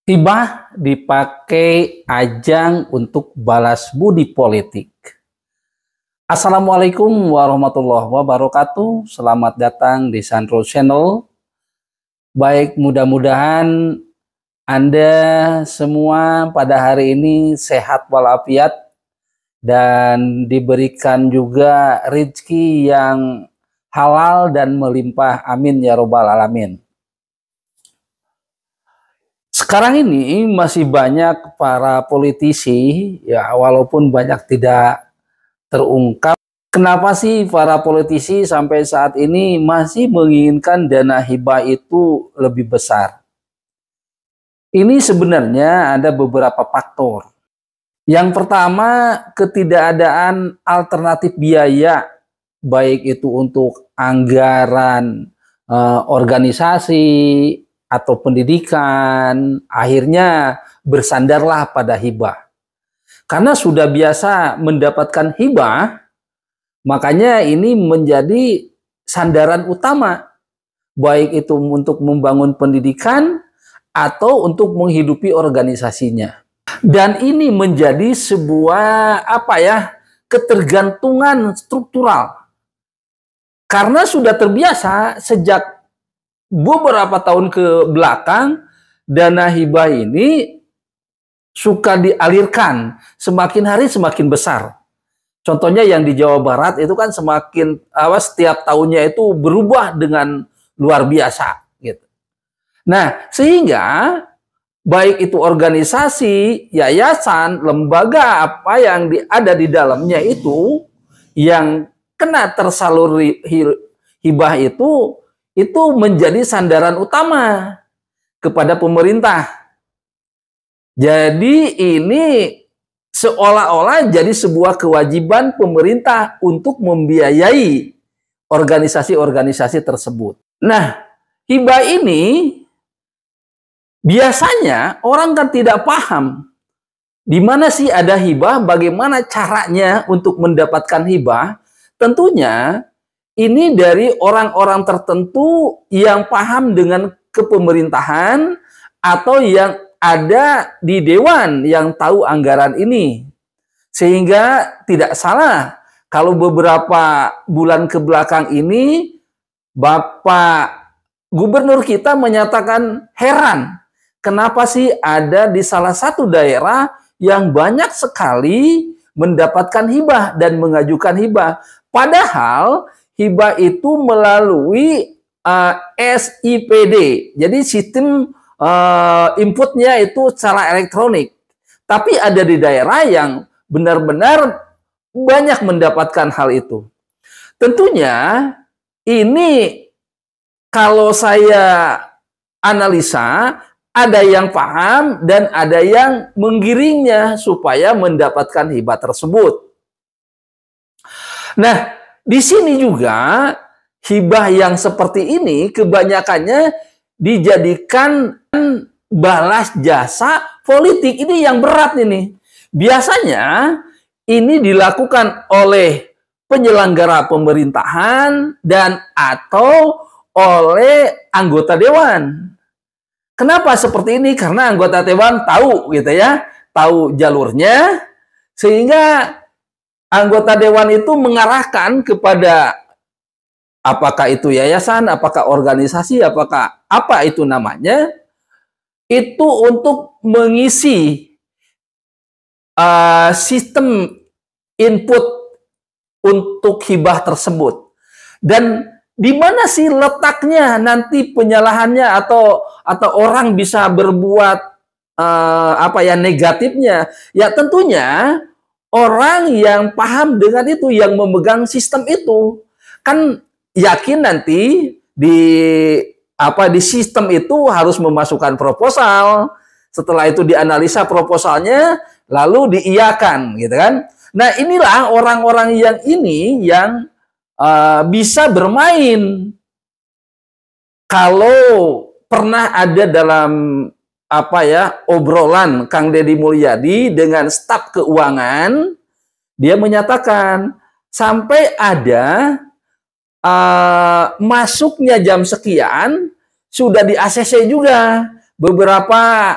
Hibah dipakai ajang untuk balas budi politik. Assalamualaikum warahmatullahi wabarakatuh. Selamat datang di Sandro Channel. Baik, mudah-mudahan Anda semua pada hari ini sehat walafiat dan diberikan juga rezeki yang halal dan melimpah. Amin ya robbal alamin. Sekarang ini masih banyak para politisi, ya walaupun banyak tidak terungkap. Kenapa sih para politisi sampai saat ini masih menginginkan dana hibah itu lebih besar? Ini sebenarnya ada beberapa faktor. Yang pertama, ketidakadaan alternatif biaya, baik itu untuk anggaran organisasi atau pendidikan, akhirnya bersandarlah pada hibah. Karena sudah biasa mendapatkan hibah, makanya ini menjadi sandaran utama, baik itu untuk membangun pendidikan atau untuk menghidupi organisasinya. Dan ini menjadi sebuah ketergantungan struktural. Karena sudah terbiasa sejak beberapa tahun ke belakang, dana hibah ini suka dialirkan semakin hari semakin besar. Contohnya yang di Jawa Barat itu kan semakin setiap tahunnya itu berubah dengan luar biasa gitu. Nah, sehingga baik itu organisasi, yayasan, lembaga apa yang ada di dalamnya itu yang kena tersaluri hibah itu menjadi sandaran utama kepada pemerintah. Jadi ini seolah-olah jadi sebuah kewajiban pemerintah untuk membiayai organisasi-organisasi tersebut. Nah, hibah ini biasanya orang kan tidak paham di mana sih ada hibah, bagaimana caranya untuk mendapatkan hibah. Tentunya ini dari orang-orang tertentu yang paham dengan kepemerintahan atau yang ada di dewan yang tahu anggaran ini. Sehingga tidak salah kalau beberapa bulan ke belakang ini Bapak Gubernur kita menyatakan heran kenapa sih ada di salah satu daerah yang banyak sekali mendapatkan hibah dan mengajukan hibah. Padahal hibah itu melalui SIPD. Jadi sistem inputnya itu secara elektronik. Tapi ada di daerah yang benar-benar banyak mendapatkan hal itu. Tentunya ini kalau saya analisa, ada yang paham dan ada yang menggiringnya supaya mendapatkan hibah tersebut. Nah, di sini juga hibah yang seperti ini kebanyakannya dijadikan balas jasa politik. Ini yang berat ini. Biasanya ini dilakukan oleh penyelenggara pemerintahan dan atau oleh anggota dewan. Kenapa seperti ini? Karena anggota dewan tahu gitu ya, tahu jalurnya, sehingga anggota dewan itu mengarahkan kepada apakah itu yayasan, apakah organisasi, apakah apa itu namanya, itu untuk mengisi sistem input untuk hibah tersebut. Dan di mana sih letaknya nanti penyalahannya atau orang bisa berbuat negatifnya? Ya tentunya orang yang paham dengan itu, yang memegang sistem itu, kan yakin nanti di sistem itu harus memasukkan proposal. Setelah itu dianalisa proposalnya, lalu diiyakan, gitu kan? Nah, inilah orang-orang yang ini yang bisa bermain. Kalau pernah ada dalam obrolan Kang Deddy Mulyadi dengan staf keuangan, dia menyatakan sampai ada masuknya jam sekian sudah di ACC juga beberapa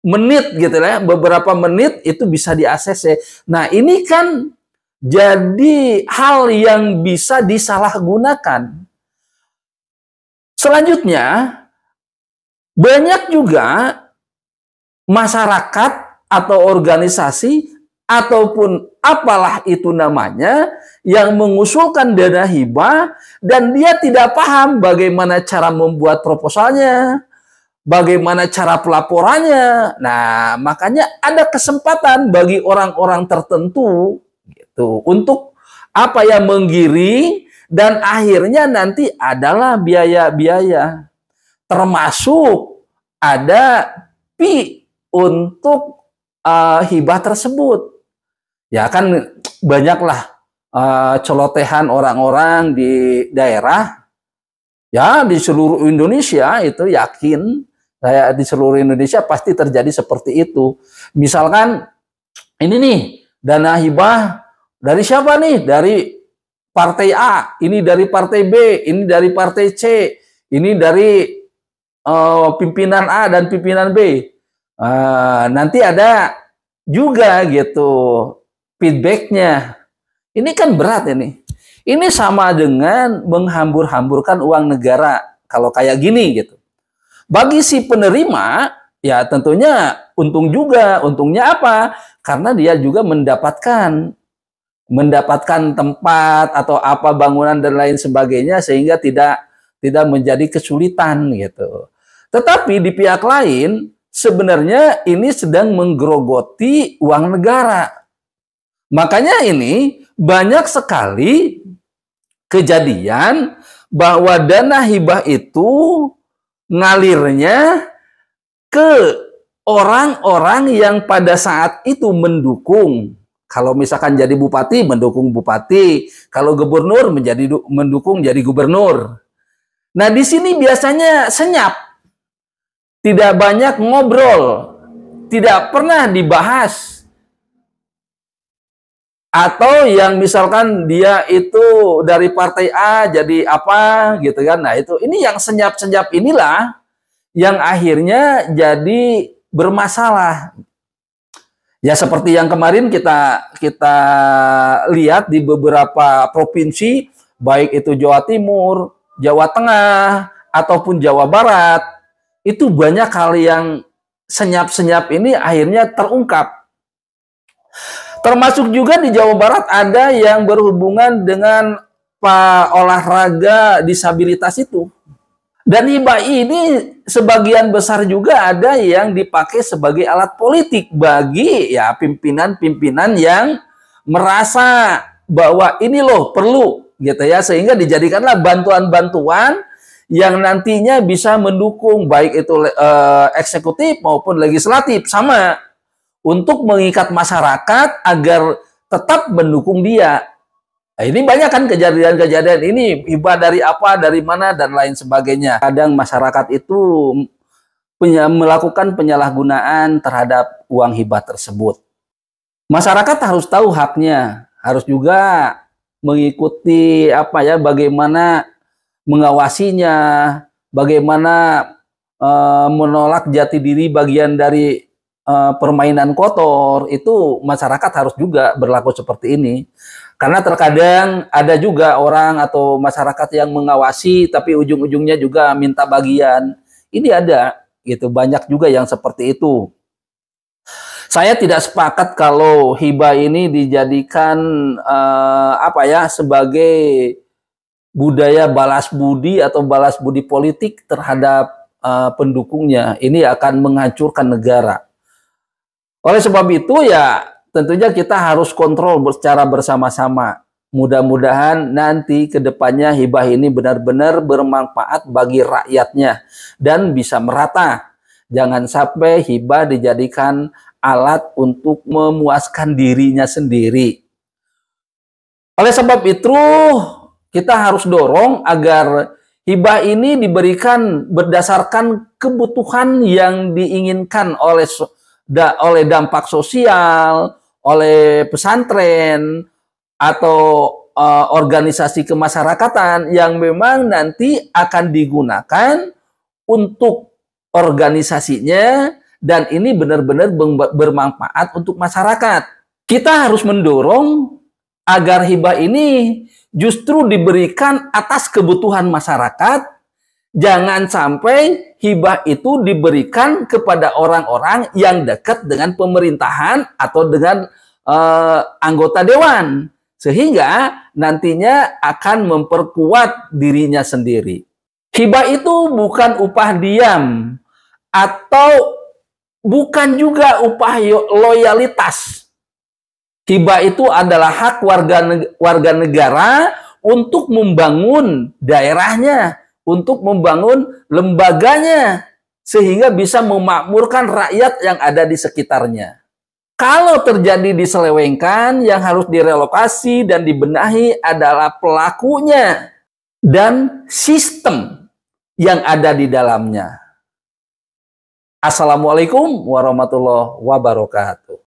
menit gitu ya, beberapa menit itu bisa di-ACC. Nah, ini kan jadi hal yang bisa disalahgunakan. Selanjutnya, banyak juga masyarakat atau organisasi ataupun apalah itu namanya yang mengusulkan dana hibah dan dia tidak paham bagaimana cara membuat proposalnya, bagaimana cara pelaporannya. Nah, makanya ada kesempatan bagi orang-orang tertentu gitu untuk apa ya, menggiring, dan akhirnya nanti adalah biaya-biaya, termasuk ada fee untuk hibah tersebut. Ya kan banyaklah celotehan orang-orang di daerah, ya di seluruh Indonesia itu yakin, saya di seluruh Indonesia pasti terjadi seperti itu. Misalkan ini nih dana hibah dari siapa nih? Dari partai A, ini dari partai B, ini dari partai C, ini dari pimpinan A dan pimpinan B. Nanti ada juga gitu feedbacknya. Ini kan berat ini. Ini sama dengan menghambur-hamburkan uang negara kalau kayak gini gitu. Bagi si penerima ya tentunya untung juga. Untungnya apa? Karena dia juga mendapatkan tempat atau apa bangunan dan lain sebagainya sehingga tidak menjadi kesulitan gitu. Tetapi di pihak lain sebenarnya ini sedang menggerogoti uang negara. Makanya ini banyak sekali kejadian bahwa dana hibah itu ngalirnya ke orang-orang yang pada saat itu mendukung. Kalau misalkan jadi bupati, mendukung bupati. Kalau gubernur mendukung jadi gubernur. Nah, di sini biasanya senyap. Tidak banyak ngobrol. Tidak pernah dibahas. Atau yang misalkan dia itu dari partai A jadi apa gitu kan. Nah, ini yang senyap-senyap inilah yang akhirnya jadi bermasalah. Ya seperti yang kemarin kita lihat di beberapa provinsi, baik itu Jawa Timur, Jawa Tengah, ataupun Jawa Barat, itu banyak hal yang senyap-senyap ini akhirnya terungkap. Termasuk juga di Jawa Barat ada yang berhubungan dengan olahraga disabilitas itu. Dan hibah ini sebagian besar juga ada yang dipakai sebagai alat politik bagi ya pimpinan-pimpinan yang merasa bahwa ini loh perlu gitu ya, sehingga dijadikanlah bantuan-bantuan yang nantinya bisa mendukung baik itu eksekutif maupun legislatif sama untuk mengikat masyarakat agar tetap mendukung dia. Nah, ini banyak kan kejadian-kejadian ini, hibah dari apa, dari mana, dan lain sebagainya. Kadang masyarakat itu melakukan penyalahgunaan terhadap uang hibah tersebut. Masyarakat harus tahu haknya, harus juga mengikuti apa ya, bagaimana mengawasinya, bagaimana menolak jati diri bagian dari permainan kotor. Itu masyarakat harus juga berlaku seperti ini. Karena terkadang ada juga orang atau masyarakat yang mengawasi tapi ujung-ujungnya juga minta bagian. Ini ada gitu, banyak juga yang seperti itu. Saya tidak sepakat kalau hibah ini dijadikan apa ya, sebagai budaya balas budi atau balas budi politik terhadap pendukungnya. Ini akan menghancurkan negara. Oleh sebab itu ya tentunya kita harus kontrol secara bersama-sama. Mudah-mudahan nanti ke depannya hibah ini benar-benar bermanfaat bagi rakyatnya dan bisa merata. Jangan sampai hibah dijadikan alat untuk memuaskan dirinya sendiri. Oleh sebab itu, kita harus dorong agar hibah ini diberikan berdasarkan kebutuhan yang diinginkan oleh dampak sosial, oleh pesantren, atau organisasi kemasyarakatan yang memang nanti akan digunakan untuk organisasinya dan ini benar-benar bermanfaat untuk masyarakat. Kita harus mendorong agar hibah ini justru diberikan atas kebutuhan masyarakat. Jangan sampai hibah itu diberikan kepada orang-orang yang dekat dengan pemerintahan atau dengan anggota dewan, sehingga nantinya akan memperkuat dirinya sendiri. Hibah itu bukan upah diam atau bukan juga upah loyalitas. Hibah itu adalah hak warga negara untuk membangun daerahnya, untuk membangun lembaganya, sehingga bisa memakmurkan rakyat yang ada di sekitarnya. Kalau terjadi diselewengkan, yang harus direlokasi dan dibenahi adalah pelakunya dan sistem yang ada di dalamnya. Assalamualaikum warahmatullahi wabarakatuh.